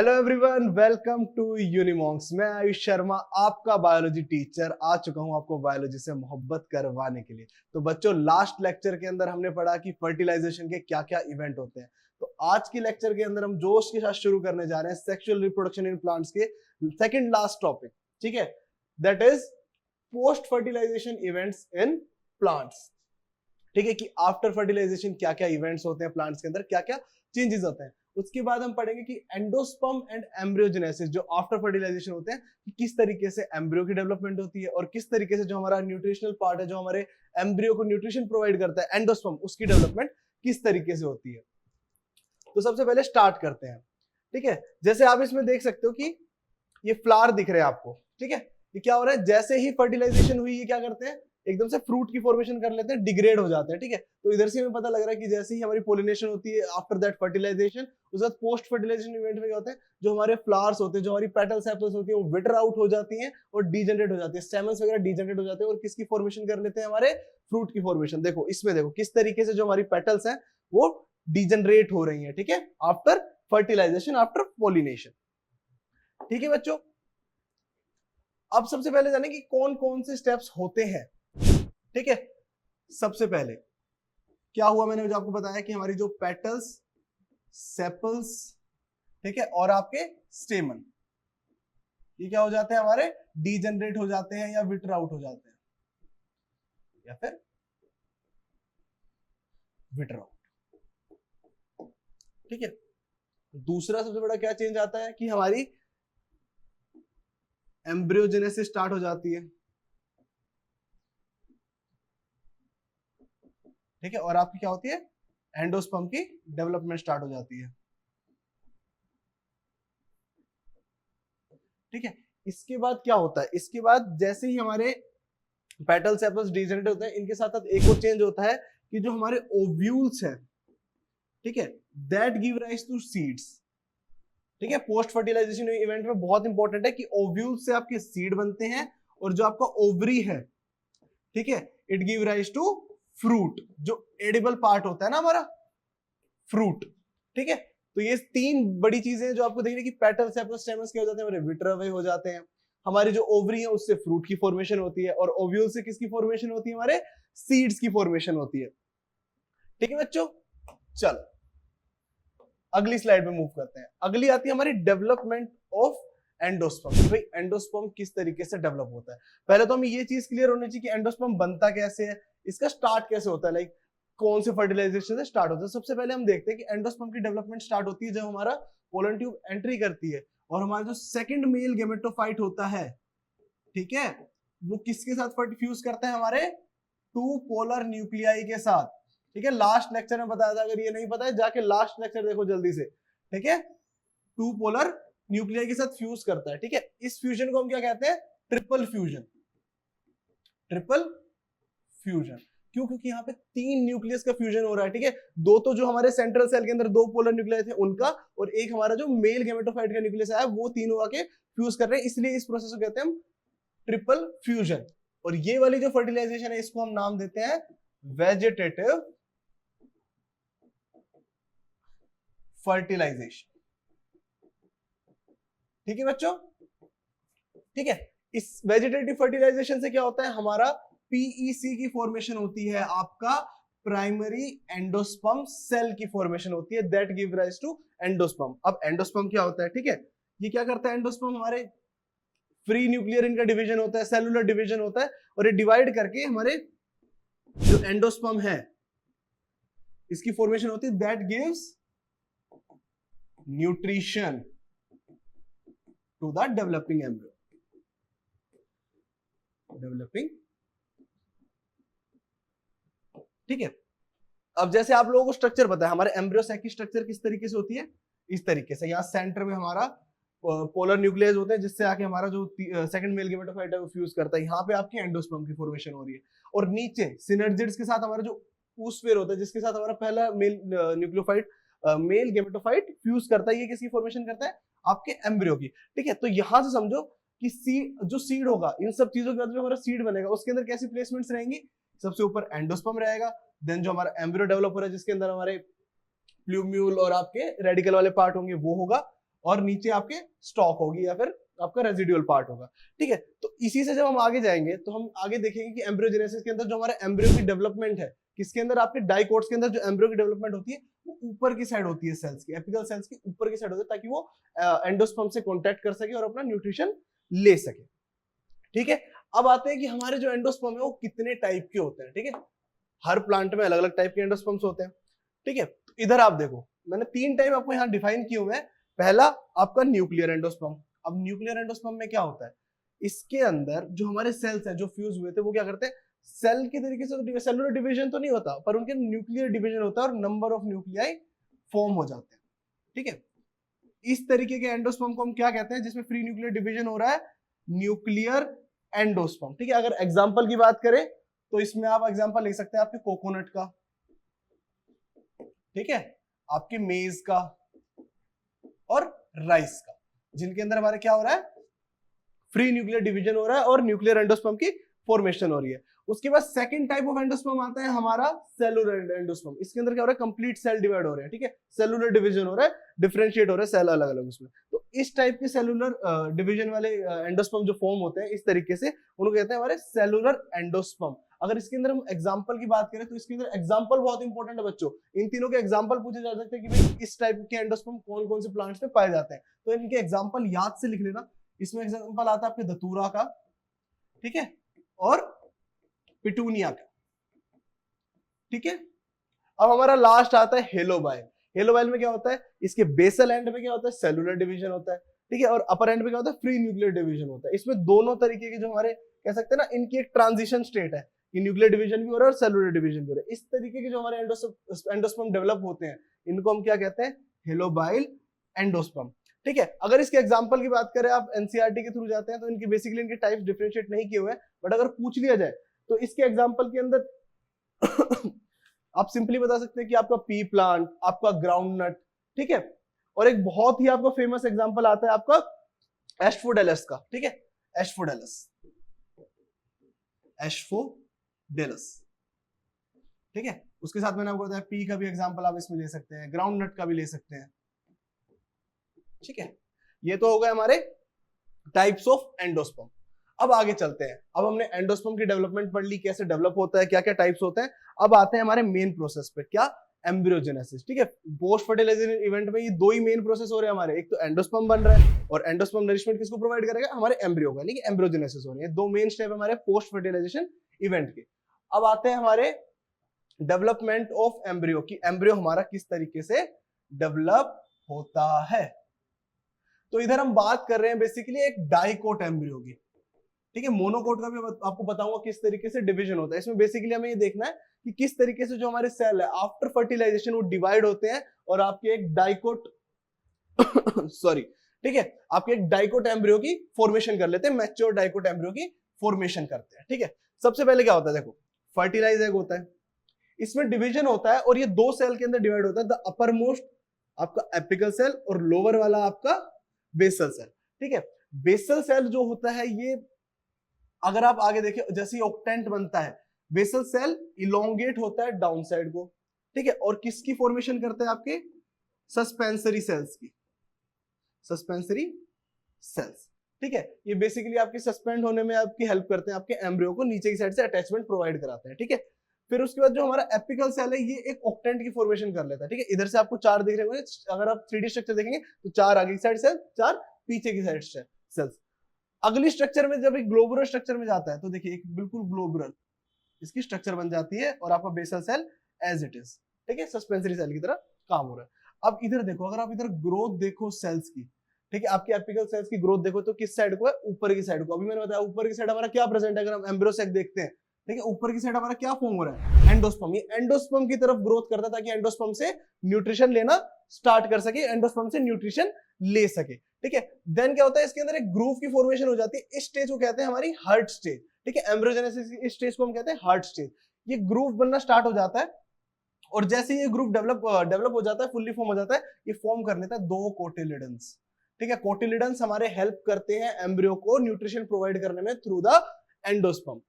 Hello everyone, welcome to Unimonks. मैं आयुष शर्मा, आपका biology teacher आ चुका हूं आपको बायोलॉजी से मोहब्बत करवाने के लिए। तो बच्चों, लास्ट लेक्चर के अंदर हमने पढ़ा कि फर्टिलाइजेशन के क्या क्या इवेंट होते हैं। तो आज के लेक्चर के अंदर हम जोश के साथ शुरू करने जा रहे हैं सेक्सुअल रिप्रोडक्शन इन प्लांट्स के सेकंड लास्ट टॉपिक, ठीक है, that is post fertilization events in plants. ठीक है, कि आफ्टर फर्टिलाइजेशन क्या क्या इवेंट्स होते हैं प्लांट्स के अंदर, क्या क्या चेंजेस होते हैं। उसके बाद हम पढ़ेंगे कि एंडोस्पर्म एंड एम्ब्रियोजेनेसिस जो आफ्टर फर्टिलाइजेशन होते हैं, कि किस तरीके से एम्ब्रियो की डेवलपमेंट होती है और किस तरीके से जो हमारा न्यूट्रिशनल पार्ट है, जो हमारे एम्ब्रियो को न्यूट्रिशन प्रोवाइड करता है एंडोस्पर्म, उसकी डेवलपमेंट किस तरीके से होती है। तो सबसे पहले स्टार्ट करते हैं। ठीक है, जैसे आप इसमें देख सकते हो कि ये फ्लावर दिख रहे हैं आपको। ठीक है, ये क्या हो रहा है, जैसे ही फर्टिलाइजेशन हुई ये क्या करते हैं, एकदम से फ्रूट की फॉर्मेशन कर लेते हैं, डिग्रेड हो जाते हैं। ठीक है, तो इधर से हमें पता लग रहा है कि जैसे ही हमारी पोलिनेशन होती है आफ्टर दैट फर्टिलाइजेशन, उसके बाद पोस्ट फर्टिलाइजेशन इवेंट में क्या होता है, जो हमारे फ्लावर्स होते हैं, जो हमारी पेटल सेपल्स होती है, वो विटर आउट हो जाती हैं और डीजनरेट हो जाती है, स्टेमन्स वगैरह डीजनरेट हो जाते हैं और किसकी फॉर्मेशन कर लेते हैं, हमारे फ्रूट की फॉर्मेशन। देखो इसमें, देखो किस तरीके से जो हमारी पेटल्स हैं वो डीजनरेट हो रही है। ठीक है, आफ्टर फर्टिलाइजेशन, आफ्टर पोलिनेशन। ठीक है बच्चों, अब सबसे पहले जाने कि कौन कौन से स्टेप्स होते हैं। ठीक है, सबसे पहले क्या हुआ, मैंने जो आपको बताया कि हमारी जो पेटल्स, सेपल्स, ठीक है, और आपके स्टेमन, ये क्या हो जाते हैं, हमारे डीजनरेट हो जाते हैं या विटर आउट हो जाते हैं या फिर विटर आउट। ठीक है, दूसरा सबसे बड़ा क्या चेंज आता है कि हमारी एम्ब्रियोजेनेसिस स्टार्ट हो जाती है। ठीक है, और आपकी क्या होती है, एंडोस्पर्म की डेवलपमेंट स्टार्ट हो जाती है। ठीक है, इसके बाद क्या होता है, इसके बाद जैसे ही हमारे पेटल सेपल्स डीजनरेट होते हैं, इनके साथ साथ एक और चेंज होता है कि जो हमारे ओव्यूल्स हैं, ठीक है, that give rise to seeds. ठीक है, पोस्ट फर्टिलाइजेशन इवेंट में बहुत इंपॉर्टेंट है कि ओव्यूल से आपके सीड बनते हैं और जो आपका ओवरी है, ठीक है, it give rise to fruit, जो एडिबल पार्ट होता है ना हमारा फ्रूट। ठीक है, तो ये तीन बड़ी चीजें हैं जो आपको देखने की पेटल सेपल्स स्टेमन्स क्या हो जाते हैं, हमारे विटर अवे हो जाते हैं, हमारी जो ओवरी है उससे फ्रूट की फॉर्मेशन होती है और ओव्यूल से किसकी फॉर्मेशन होती है, हमारे सीड्स की फॉर्मेशन होती है। ठीक है बच्चों, चलो अगली स्लाइड में मूव करते हैं। अगली आती है हमारी डेवलपमेंट ऑफ एंडोस्पर्म। भाई एंडोस्पर्म किस तरीके से डेवलप होता है, पहले तो हमें ये चीज क्लियर होनी चाहिए कि एंडोस्पर्म बनता कैसे है, इसका स्टार्ट कैसे होता है, लाइक कौन से फर्टिलाइजेशन से स्टार्ट होता है। सबसे पहले हम देखते हैं कि एंडोस्पर्म की डेवलपमेंट स्टार्ट होती है जब हमारा पोलन ट्यूब एंट्री करती है और हमारा जो सेकंड मेल गेमेटोफाइट होता है, ठीक है, वो किसके साथ फ्यूज करता है, हमारे टू पोलर न्यूक्लियाई के साथ। ठीक है, लास्ट लेक्चर में बताया था, अगर ये नहीं पता है जाके लास्ट लेक्चर देखो जल्दी से। ठीक है, टू पोलर न्यूक्लियाई के साथ फ्यूज करता है। ठीक है, इस फ्यूजन को हम क्या कहते हैं, ट्रिपल फ्यूजन। ट्रिपल फ्यूजन क्यों, क्योंकि यहाँ पे तीन न्यूक्लियस का फ्यूजन हो रहा है। ठीक है, दो तो जो हमारे सेंट्रल सेल के अंदर दो पोलर न्यूक्लियस थे उनका, और एक हमारा जो मेल गेमेटोफाइट का न्यूक्लियस आया, वो तीनों आके फ्यूज कर रहे हैं, इसलिए इस प्रोसेस को कहते हैं हम ट्रिपल फ्यूजन। और ये वाली जो फर्टिलाइजेशन है इसको हम नाम देते हैं वेजिटेटिव फर्टिलाइजेशन। ठीक है बच्चों, ठीक है, इस वेजिटेटिव फर्टिलाइजेशन से क्या होता है, हमारा पीईसी की फॉर्मेशन होती है, आपका प्राइमरी एंडोस्पर्म सेल की फॉर्मेशन होती है, that give rise to endosperm. अब एंडोस्पर्म क्या होता है, ठीक है, ये क्या करता है एंडोस्पर्म, हमारे फ्री न्यूक्लियर इनका डिवीजन होता है, सेलुलर डिवीजन होता है, और ये डिवाइड करके हमारे जो एंडोस्पर्म है इसकी फॉर्मेशन होती है, that gives nutrition to the developing embryo. Developing, ठीक है। अब जैसे आप लोगों को स्ट्रक्चर पता है, हमारे एम्ब्रियो सैक की स्ट्रक्चर किस तरीके से होती है, इस तरीके से, यहाँ सेंटर में हमारा पोलर न्यूक्लियस होते हैं जिससे आके हमारा जो सेकंड मेल गेमेटोफाइट है वो फ्यूज करता है, यहाँ पे आपकी एंडोस्पर्म की फॉर्मेशन हो रही है, और नीचे सिनर्जिड्स के साथ हमारा जो पूस्फेयर होता है जिसके साथ हमारा पहला मेल न्यूक्लियोफाइट मेल गेमेटोफाइट फ्यूज करता है, ये किसकी फॉर्मेशन करता है, आपके एम्ब्रियो की। ठीक है, तो यहां से समझो कि सीड, जो सीड होगा, इन सब चीजों के बाद जो हमारा सीड बनेगा उसके अंदर कैसी प्लेसमेंट्स रहेंगी, सबसे ऊपर एंडोस्पर्म रहेगा, देन जो हमारा एम्ब्रियो डेवलप हो रहा है जिसके अंदर हमारे प्लूम्यूल और आपके रेडिकल वाले पार्ट होंगे वो होगा, और नीचे आपके स्टॉक होगी या फिर आपका रेजिडुअल पार्ट होगा। ठीक है, तो इसी से जब हम आगे जाएंगे तो हम आगे देखेंगे कि एम्ब्रियोजेनेसिस के अंदर जो हमारा एम्ब्रियो की डेवलपमेंट है, किसके अंदर, आपके डाइकोट्स के अंदर जो एम्ब्रियो की डेवलपमेंट होती है वो ऊपर की साइड होती है, सेल्स की, एपिकल सेल्स की ऊपर की साइड होती है, ताकि वो एंडोस्पर्म से कांटेक्ट कर सके और अपना न्यूट्रिशन ले सके। ठीक है, अब आते हैं कि हमारे जो एंडोस्पर्म है वो कितने टाइप के होते हैं। ठीक है, हर प्लांट में अलग अलग टाइप के एंडोस्पर्म्स होते हैं। ठीक है, तो इधर आप देखो मैंने 3 टाइप आपको यहाँ डिफाइन किए हुए हैं। पहला आपका न्यूक्लियर एंडोस्पर्म। अब न्यूक्लियर एंडोस्पर्म में क्या होता है, इसके अंदर जो हमारे सेल्स हैं जो फ्यूज हुए थे वो क्या करते हैं, सेल के तरीके से तो सेलुलर डिवीजन तो नहीं होता पर उनके न्यूक्लियर डिवीजन होता है और नंबर ऑफ न्यूक्लियाई फॉर्म हो जाते हैं। ठीक है, इस तरीके के एंडोस्पर्म को हम क्या कहते हैं, जिसमें फ्री न्यूक्लियर डिवीजन हो रहा है, न्यूक्लियर एंडोस्पर्म। ठीक है, अगर एग्जांपल की बात करें तो इसमें आप एग्जांपल ले सकते हैं आपके कोकोनट का, ठीक है, आपके मेज का और राइस का, जिनके अंदर हमारे क्या हो रहा है, फ्री न्यूक्लियर डिवीजन हो रहा है और न्यूक्लियर एंडोस्पर्म की फॉर्मेशन हो रही है। उसके बाद सेकंड टाइप ऑफ एंडोस्पर्म आता है हमारा सेलुलर एंडोस्पर्म। इसके अंदर क्या हो रहा है, कंप्लीट सेल डिवाइड हो रहे हैं। ठीक है, सेलुलर डिवीजन हो रहा है, डिफरेंशिएट हो रहा है सेल अलग अलग उसमें। तो इस टाइप के सेलुलर डिवीजन वाले एंडोस्पर्म जो फॉर्म होते हैं इस तरीके से, उनको कहते हैं हमारे सेलुलर एंडोस्पर्म। अगर इसके अंदर हम एग्जांपल की बात करें तो इसके अंदर एग्जांपल बहुत इंपॉर्टेंट है बच्चों। इन तीनों के एग्जांपल पूछे जा सकते हैं कि भाई इस टाइप के एंडोस्पर्म कौन कौन से प्लांट्स में पाए जाते हैं, तो इनके एग्जांपल याद से लिख लेना। इसमें एग्जांपल आता है आपके धतूरा का, ठीक है, और पिटूनिया का। ठीक है, अब हमारा लास्ट आता है हेलोबाइल। हेलोबाइल में क्या होता है, इसके बेसल एंड में क्या होता है, सेलुलर डिवीजन होता है। ठीक है, और अपर एंड में क्या होता है, फ्री न्यूक्लियर डिवीजन होता है। इसमें दोनों तरीके के जो हमारे कह सकते हैं ना, इनकी एक ट्रांजिशन स्टेट है कि न्यूक्लियर डिवीजन भी हो रहा है और सेलुलर डिवीजन भी हो रहा है। इस तरीके के जो हमारे एंडोस्पर्म डेवलप होते हैं इनको हम क्या कहते हैं, हेलोबाइल एंडोस्पर्म। ठीक है, अगर इसके एग्जांपल की बात करें, आप एनसीईआरटी के थ्रू जाते हैं तो इनकी बेसिकली इनके टाइप्स डिफरेंशिएट नहीं किए हुए हैं, बट अगर पूछ लिया जाए तो इसके एग्जांपल के अंदर आप सिंपली बता सकते हैं कि आपका पी प्लांट, आपका ग्राउंड नट, ठीक है, और एक बहुत ही आपका फेमस एग्जांपल आता है आपका एस्फोडेलस का। ठीक है, एस्फोडेलस, एस्फोडेलस। ठीक है, उसके साथ मैंने आपको बताया पी का भी एग्जांपल आप इसमें ले सकते हैं, ग्राउंड नट का भी ले सकते हैं। ठीक है, ये तो हो गए हमारे टाइप्स ऑफ एंडोस्पर्म। अब आगे चलते हैं। अब हमने एंडोस्पर्म की डेवलपमेंट पढ़ ली, कैसे डेवलप होता है, क्या क्या टाइप्स होते हैं। अब आते हैं हमारे मेन प्रोसेस पे, क्या, एम्ब्रियोजेनेसिस। ठीक है, पोस्ट फर्टिलाइजेशन इवेंट में ये दो ही मेन प्रोसेस हो रहे हैं हमारे, एक तो एंडोस्पर्म बन रहा है और एंडोस्पर्म नरिशमेंट किसको प्रोवाइड करेगा, हमारे एम्ब्रियो का, लेकिन एम्ब्रियोजेनेसिस हो रही है। दो मेन स्टेप हमारे पोस्ट फर्टिलाइजेशन इवेंट के। अब आते हैं हमारे डेवलपमेंट ऑफ एम्ब्रियो की, एम्ब्रियो हमारा किस तरीके से डेवलप होता है। तो इधर हम बात कर रहे हैं बेसिकली एक डाइकोट एम्ब्रियो की। ठीक है, मोनोकोट का भी आपको बताऊंगा किस तरीके से डिवीजन होता है। इसमें बेसिकली हमें ये देखना है कि किस तरीके से जो हमारे सेल है आफ्टर फर्टिलाइजेशन वो डिवाइड होते हैं और आपके एक डाइकोट सॉरी, ठीक है, आपके एक डाइकोट एम्ब्रियो की फॉर्मेशन कर लेते हैं, मैच्योर डाइकोट एम्ब्रियो की फॉर्मेशन करते हैं। ठीक है, सबसे पहले क्या होता है, देखो फर्टिलाइज एग होता है, इसमें डिवीजन होता है और ये दो सेल के अंदर डिवाइड होता है, द अपर मोस्ट आपका एपिकल सेल और लोअर वाला आपका बेसल सेल। ठीक है, बेसल सेल जो होता है ये, अगर आप आगे देखें जैसे ऑक्टेंट बनता है, बेसल सेल इलोंगेट होता है डाउन साइड को। ठीक है, और किसकी फॉर्मेशन करता है, आपके सस्पेंसरी सेल्स की, सस्पेंसरी सेल्स। ठीक है, ये बेसिकली आपके सस्पेंड होने में आपकी हेल्प करते हैं, आपके एम्ब्रियो को नीचे की साइड से अटैचमेंट प्रोवाइड कराते हैं। ठीक है, फिर उसके बाद जो हमारा एपिकल सेल है ये एक ऑक्टेंट की फॉर्मेशन कर लेता है। ठीक है, इधर से आपको 4 दिख रहे होंगे, अगर आप 3D स्ट्रक्चर देखेंगे तो 4 आगे की साइड सेल, 4 पीछे की साइड सेल्स। अगली स्ट्रक्चर में जब एक ग्लोबुलर स्ट्रक्चर में जाता है तो देखिए एक बिल्कुल ग्लोबुलर इसकी स्ट्रक्चर बन जाती है और आपका basal cell as it is, ठीक है, सस्पेंसरी सेल की तरह काम हो रहा है। अब इधर देखो, अगर आप इधर ग्रोथ देखो सेल्स की, ठीक है, आपके एपिकल सेल्स की ग्रोथ देखो तो किस साइड को है, ऊपर की साइड को। अभी मैंने बताया ऊपर की साइड हमारा क्या प्रेजेंट है, अगर हम एम्ब्रियो सेक देखते हैं, ठीक है, ऊपर की साइड हमारा क्या फॉर्म हो रहा है, एंडोस्पर्म। ये एंडोस्पर्म की तरफ ग्रोथ करता है ताकि एंडोस्पर्म से न्यूट्रिशन लेना स्टार्ट कर सके, एंडोस्पर्म से न्यूट्रिशन ले सके। ठीक है, देन क्या होता है, इसके अंदर एक ग्रूव की फॉर्मेशन हो जाती है। इस स्टेज को कहते हैं हमारी हार्ट स्टेज। ठीक है, एम्ब्रियोजेनेसिस की इस स्टेज को हम कहते हैं हार्ट स्टेज। ये ग्रूव बनना स्टार्ट हो जाता है और जैसे ये ग्रूव डेवलप हो जाता है, फुल्ली फॉर्म हो जाता है, ये फॉर्म कर लेता है 2 कोटिलिडन्स। ठीक है, कोटिलिडन्स हमारे हेल्प करते हैं एम्ब्रियो को न्यूट्रिशन प्रोवाइड करने में थ्रू द एंडोस्पर्म।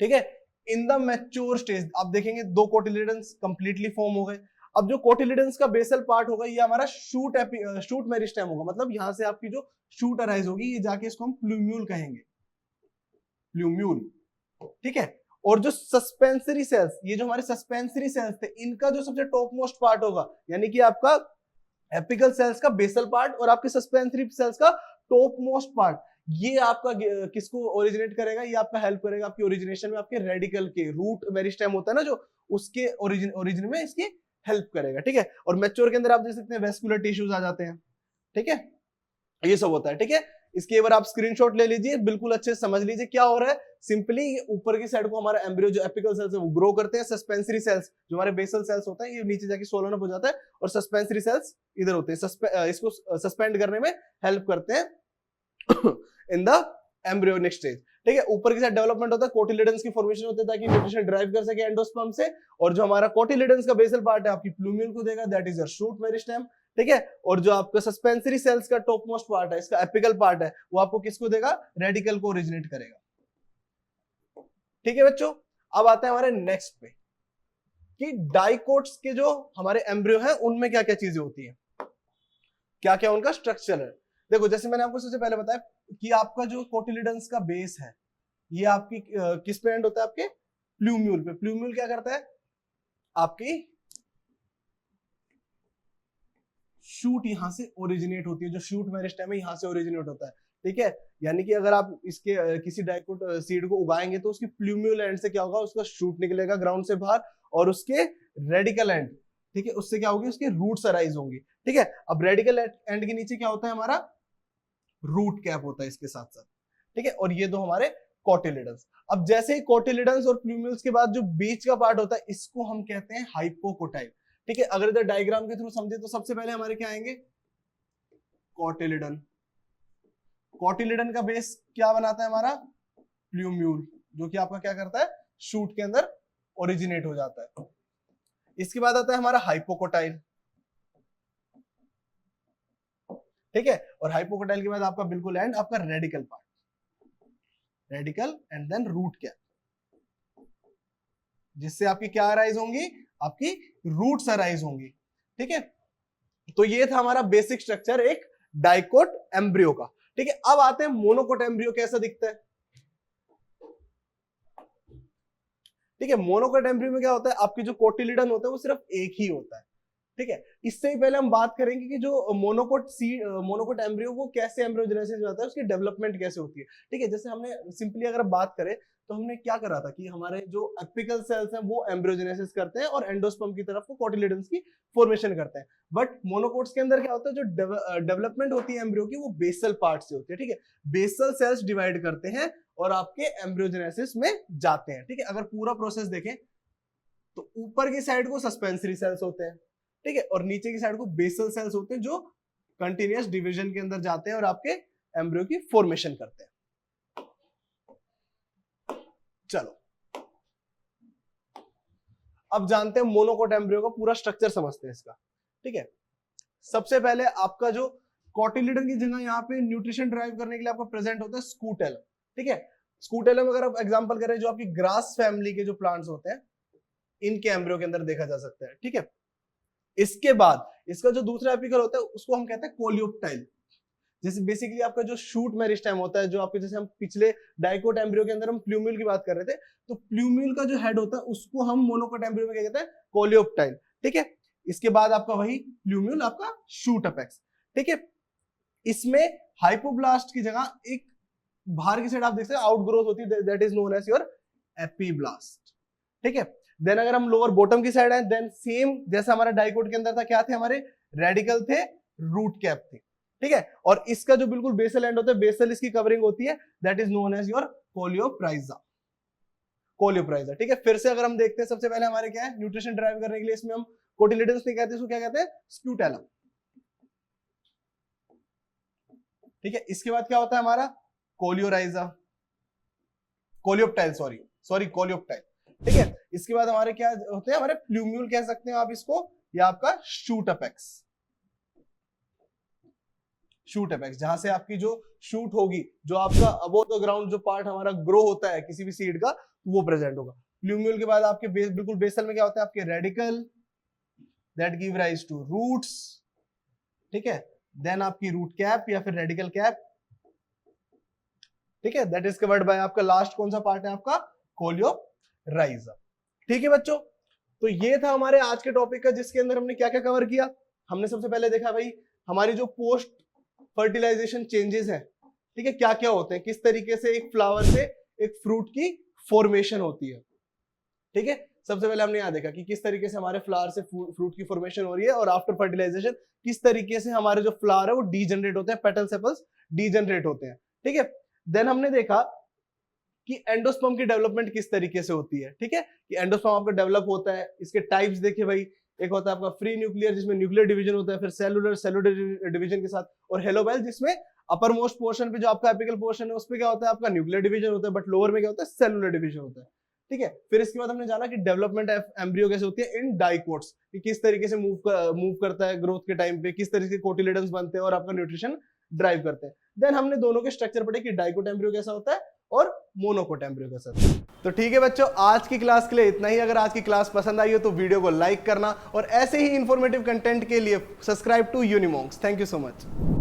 ठीक है, इन द मैच्योर स्टेज आप देखेंगे 2 कोटिलिडन्स कंप्लीटली फॉर्म हो गए। अब जो कोटिलिडन्स का बेसल पार्ट होगा ये हमारा शूट मेरिस्टेम होगा, मतलब यहां से आपकी जो शूट अराइज होगी ये जाके इसको हम प्लूम्यूल कहेंगे, प्लूम्यूल, ठीक है। और जो सस्पेंसरी सेल्स, ये जो हमारे सस्पेंसरी सेल्स थे, इनका जो सबसे टॉप मोस्ट पार्ट होगा, यानी कि आपका एपिकल सेल्स का बेसल पार्ट और आपके सस्पेंसरी सेल्स का टॉप मोस्ट पार्ट, ये आपका किसको ओरिजिनेट करेगा, ये आपका हेल्प करेगा आपकी ओरिजिनेशन में, आपके रेडिकल के रूट मेरिस्टेम होता है ना जो, उसके ओरिजिन में इसकी हेल्प करेगा, ठीक है। और मैच्योर के अंदर आप देख सकते हैं वेस्कुलर टिश्यूज आ जाते हैं, ठीक है, ये सब होता है, ठीक है। इसके बार आप स्क्रीनशॉट ले लीजिए, बिल्कुल अच्छे से समझ लीजिए क्या हो रहा है। सिंपली ऊपर की साइड को हमारा एम्ब्रियो जो एपिकल सेल्स है वो ग्रो करते हैं, सस्पेंसरी सेल्स जो हमारे बेसल सेल्स होते हैं ये नीचे जाके सोलन अप हो जाता है, और सस्पेंसरी सेल्स इधर होते हैं, इसको सस्पेंड करने में हेल्प करते हैं इन द एम्ब्रियोनिक स्टेज, ठीक है। ऊपर की साइड डेवलपमेंट होता है, कोटिलिडन्स की फॉर्मेशन होती है ताकि न्यूट्रिशन ड्राइव कर सके एंडोस्पर्म से, और जो हमारा कोटिलिडन्स का बेसल पार्ट है आपकी प्लूम्यूल को देगा, that is your shoot meristem, ठीक है। और जो आपका सस्पेंसरी सेल्स का टॉप मोस्ट पार्ट है, इसका एपिकल पार्ट है, वो आपको किसको देगा, रेडिकल को ओरिजिनेट करेगा, ठीक है बच्चों। अब आते हैं हमारे नेक्स्ट पे कि डाइकोट्स के जो हमारे एम्ब्रियो हैं उनमें क्या क्या चीजें होती हैं, क्या क्या उनका स्ट्रक्चर है। देखो जैसे मैंने आपको सबसे पहले बताया कि आपका जो कोटिलिडन्स का बेस है ये आपकी किस पे एंड होता है, आपके प्लूम्यूल पे। प्लूम्यूल क्या करता है, आपकी शूट यहां से ओरिजिनेट होती है, जो शूट मेरिस्टेम है यहां से ओरिजिनेट होता है, ठीक है। यानी कि अगर आप इसके किसी डाइकोट सीड को उगाएंगे तो उसकी प्लूम्यूल एंड से क्या होगा, उसका शूट निकलेगा ग्राउंड से बाहर, और उसके रेडिकल एंड, ठीक है, उससे क्या होगी, उसके रूट्स अराइज होंगी, ठीक है। अब रेडिकल एंड के नीचे क्या होता है, हमारा रूट कैप होता है इसके साथ साथ, ठीक है। और ये दो हमारे कोटिलिडन्स। अब जैसे ही कोटिलिडन्स और प्लूम्यूल्स के बाद जो बीच का पार्ट होता है इसको हम कहते हैं हाइपोकोटाइल, ठीक है। अगर इधर डायग्राम के थ्रू समझे तो सबसे पहले हमारे क्या आएंगे, कोटिलिडन। कोटिलिडन का बेस क्या बनाता है हमारा, प्लूम्यूल, जो कि आपका क्या करता है, शूट के अंदर ओरिजिनेट हो जाता है। इसके बाद आता है हमारा हाइपोकोटाइल, ठीक है। और हाइपोकोटाइल के बाद आपका बिल्कुल एंड आपका radicle part, radicle and then root cap, जिससे आपकी क्या अराइज होंगी, आपकी रूट्स अराइज होंगी, ठीक है। तो ये था हमारा बेसिक स्ट्रक्चर एक डाइकोट एम्ब्रियो का, ठीक है। अब आते हैं मोनोकोट एम्ब्रियो कैसा दिखता है, ठीक है। मोनोकोट एम्ब्रियो में क्या होता है, आपकी जो कोटिलिडन होता है वो सिर्फ एक ही होता है, ठीक है। इससे ही पहले हम बात करेंगे कि जो मोनोकोट एम्ब्रियो वो कैसे एम्ब्रियोजेनेसिस होता है, उसकी डेवलपमेंट कैसे होती है, ठीक है। जैसे हमने सिंपली अगर बात करें तो हमने क्या करा था कि हमारे जो एपिकल सेल्स हैं वो एम्ब्रियोजेनेसिस करते हैं और एंडोस्पर्म की तरफ वो कोटिलिडन्स की फॉर्मेशन करते हैं। बट मोनोकोट्स के अंदर क्या होता है, जो डेवलपमेंट होती है एम्ब्रियो की वो बेसल पार्ट से होती है, ठीक है। बेसल सेल्स डिवाइड करते हैं और आपके एम्ब्रियोजेनेसिस में जाते हैं, ठीक है। अगर पूरा प्रोसेस देखें तो ऊपर की साइड को सस्पेंसरी सेल्स होते हैं, ठीक है, और नीचे की साइड को बेसल सेल्स होते हैं जो कंटिन्यूअस डिवीजन के अंदर जाते हैं और आपके एम्ब्रियो की फॉर्मेशन करते हैं। चलो अब जानते हैं मोनोकोट एम्ब्रियो का पूरा स्ट्रक्चर समझते हैं इसका, ठीक है। सबसे पहले आपका जो कोटिलिडन की जगह यहाँ पे न्यूट्रिशन ड्राइव करने के लिए आपका प्रेजेंट होता है स्कूटेलम, ठीक है। स्कूटेलम अगर आप एग्जांपल करें जो आपकी ग्रास फैमिली के जो प्लांट्स होते हैं इनके एम्ब्रियो के अंदर देखा जा सकता है, ठीक है। इसके बाद इसका जो दूसरा एपिकल होता है उसको हम कहते हैं कोलियोप्टाइल। जैसे बेसिकली आपका जो शूट मेरिस्टेम होता है, जो आपके जैसे हम पिछले डाइकोट एम्ब्रियो के अंदर हम प्लूम्यूल की बात कर रहे थे, तो प्लूम्यूल का जो हेड होता है उसको हम मोनोकोट एम्ब्रियो में क्या कहते हैं, कोलियोप्टाइल, ठीक है। इसके बाद आपका वही प्लूम्यूल आपका शूट अपेक्स, ठीक है। इसमें हाइपोब्लास्ट की जगह एक बाहर की साइड आप देख सकते हैं आउटग्रोथ होती है, that is known as your epiblast, ठीक है। देन अगर हम लोअर बॉटम की साइड है, देन सेम जैसा हमारा डाइकोट के अंदर था, क्या थे हमारे रेडिकल थे, रूट कैप थे, ठीक है। और इसका जो बिल्कुल बेसल एंड होता है, बेसल इसकी कवरिंग होती है, that is known as your coleorhiza, coleorhiza, ठीक है। फिर से अगर हम देखते हैं सबसे पहले हमारे क्या है, न्यूट्रिशन ड्राइव करने के लिए इसमें हम कोटिलिडन्स नहीं कहते, इसको क्या कहते हैं, स्क्यूटेलम, ठीक है। इसके बाद क्या होता है हमारा कोलियोराइजा, कोलियोप्टाइल, सॉरी कोलियोप्टाइल, ठीक है। इसके बाद हमारे क्या होते हैं, हमारे प्लूम्यूल कह सकते हैं आप इसको, या आपका शूट अपेक्स, शूट अपेक्स, जहां से आपकी जो शूट होगी, जो आपका अबोव द ग्राउंड जो पार्ट हमारा ग्रो होता है किसी भी सीड का, वो प्रेजेंट होगा। प्लूम्यूल के बाद आपके बिल्कुल बेसल में क्या होता है, आपके radicle, that give rise to roots, ठीक है, देन आपकी रूट कैप या फिर रेडिकल कैप, ठीक है, दैट इज कवर्ड बाय आपका लास्ट कौन सा पार्ट है आपका कोलियोराइजम। ठीक है बच्चों, तो ये था हमारे आज के टॉपिक का, जिसके अंदर हमने क्या क्या कवर किया। हमने सबसे पहले देखा भाई हमारी जो पोस्ट फर्टिलाइजेशन चेंजेस है, ठीक है, क्या क्या होते हैं, किस तरीके से एक फ्लावर से एक फ्रूट की फॉर्मेशन होती है। ठीक है, सबसे पहले हमने यहाँ देखा कि किस तरीके से हमारे फ्लावर से फ्रूट की फॉर्मेशन हो रही है, और आफ्टर फर्टिलाइजेशन किस तरीके से हमारे जो फ्लावर है वो डीजनरेट होते हैं, पेटल सेपल्स डीजनरेट होते हैं। ठीक है, देन हमने देखा कि एंडोस्पर्म की डेवलपमेंट किस तरीके से होती है। ठीक है, कि एंडोस्पर्म आपका डेवलप होता है, इसके टाइप्स देखिए भाई, एक होता है आपका फ्री न्यूक्लियर जिसमें न्यूक्लियर डिवीजन होता है, फिर सेलुलर डिवीजन के साथ, और हेलोबेल जिसमें अपर मोस्ट पोर्शन पे जो आपका एपिकल पोर्शन है उस पे क्या होता है आपका न्यूक्लियर डिवीजन होता है, बट लोअर में क्या होता है सेलुलर डिवीजन होता है। ठीक है, फिर इसके बाद हमने जाना कि डेवलपमेंट एम्ब्रियो कैसे होती है इन डाइकोट्स, कि किस तरीके से मूव करता है ग्रोथ के टाइम पे, किस तरीके से कोटिलेडन्स बनते हैं और आपका न्यूट्रिशन ड्राइव करते हैं। देन हमने दोनों के स्ट्रक्चर पढ़े कि डाइकोट एम्ब्रियो कैसा होता है और मोनोकोट एम्ब्रियो कैसा होता है। तो ठीक है बच्चों, आज की क्लास के लिए इतना ही। अगर आज की क्लास पसंद आई हो तो वीडियो को लाइक करना, और ऐसे ही इंफॉर्मेटिव कंटेंट के लिए subscribe to Unimonks. Thank you so much.